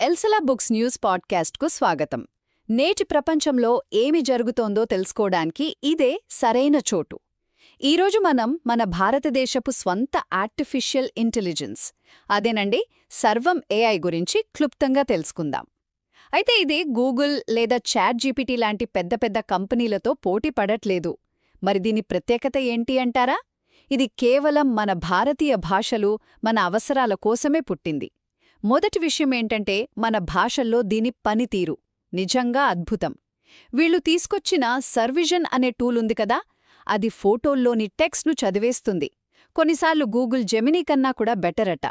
ఎల్సలా books news పాడ్కాస్ట్కు స్వాగతం. నేటి ప్రపంచంలో ఏమి జరుగుతోందో తెలుసుకోవడానికి ఇదే సరైన చోటు. ఈరోజు మనం మన భారతదేశపు స్వంత ఆర్టిఫిషియల్ ఇంటెలిజెన్స్, అదేనండి సర్వం ఏఐ గురించి క్లుప్తంగా తెలుసుకుందాం. అయితే ఇది గూగుల్ లేదా చాట్‌జీపీటీ లాంటి పెద్ద పెద్ద కంపెనీలతో పోటీ పడట్లేదు. మరి దీని ప్రత్యేకత ఏంటి అంటారా? ఇది కేవలం మన భారతీయ భాషలు, మన అవసరాల కోసమే పుట్టింది. మొదటి విషయమేంటంటే మన భాషల్లో దీని పనితీరు నిజంగా అద్భుతం. వీళ్లు తీసుకొచ్చిన సర్విజన్ అనే టూల్ ఉంది కదా, అది ఫోటోల్లోని టెక్స్ట్ను చదివేస్తుంది. కొన్నిసార్లు గూగుల్ జెమినీ కన్నా కూడా బెటరట.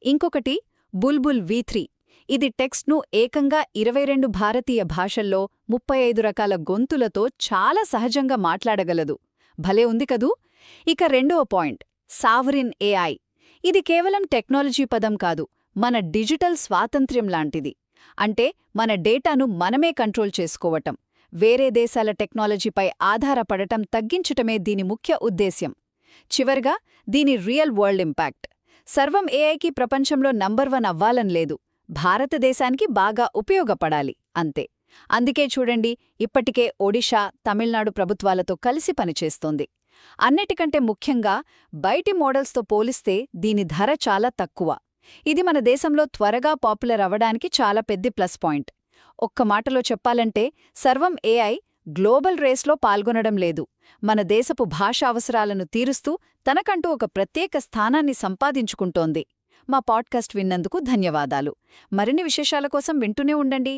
ఇంకొకటి బుల్బుల్ V3. ఇది టెక్స్ట్ను ఏకంగా 22 భారతీయ భాషల్లో 35 రకాల గొంతులతో చాలా సహజంగా మాట్లాడగలదు. భలే ఉంది కదూ. ఇక రెండవ పాయింట్, సావరిన్ ఏఐ. ఇది కేవలం టెక్నాలజీ పదం కాదు, మన డిజిటల్ స్వాతంత్ర్యం లాంటిది. అంటే మన డేటాను మనమే కంట్రోల్ చేసుకోవటం, వేరే దేశాల టెక్నాలజీపై ఆధారపడటం తగ్గించటమే దీని ముఖ్య ఉద్దేశ్యం. చివర్గా దీని రియల్ వరల్డ్ ఇంపాక్ట్. సర్వం ఏఐకి ప్రపంచంలో నంబర్ 1 అవ్వాలని లేదు, భారతదేశానికి బాగా ఉపయోగపడాలి అంతే. అందుకే చూడండి, ఇప్పటికే ఒడిషా, తమిళనాడు ప్రభుత్వాలతో కలిసి పనిచేస్తోంది. అన్నిటికంటే ముఖ్యంగా బయటి మోడల్స్తో పోలిస్తే దీని ధర చాలా తక్కువ. ఇది మన దేశంలో త్వరగా పాపులర్ అవ్వడానికి చాలా పెద్ద ప్లస్ పాయింట్. ఒక్క మాటలో చెప్పాలంటే సర్వం ఏఐ గ్లోబల్ రేస్లో పాల్గొనడం లేదు, మన దేశపు భాషా అవసరాలను తీరుస్తూ తనకంటూ ఒక ప్రత్యేక స్థానాన్ని సంపాదించుకుంటోంది. మా పాడ్కాస్ట్ విన్నందుకు ధన్యవాదాలు. మరిన్ని విశేషాల కోసం వింటూనే ఉండండి.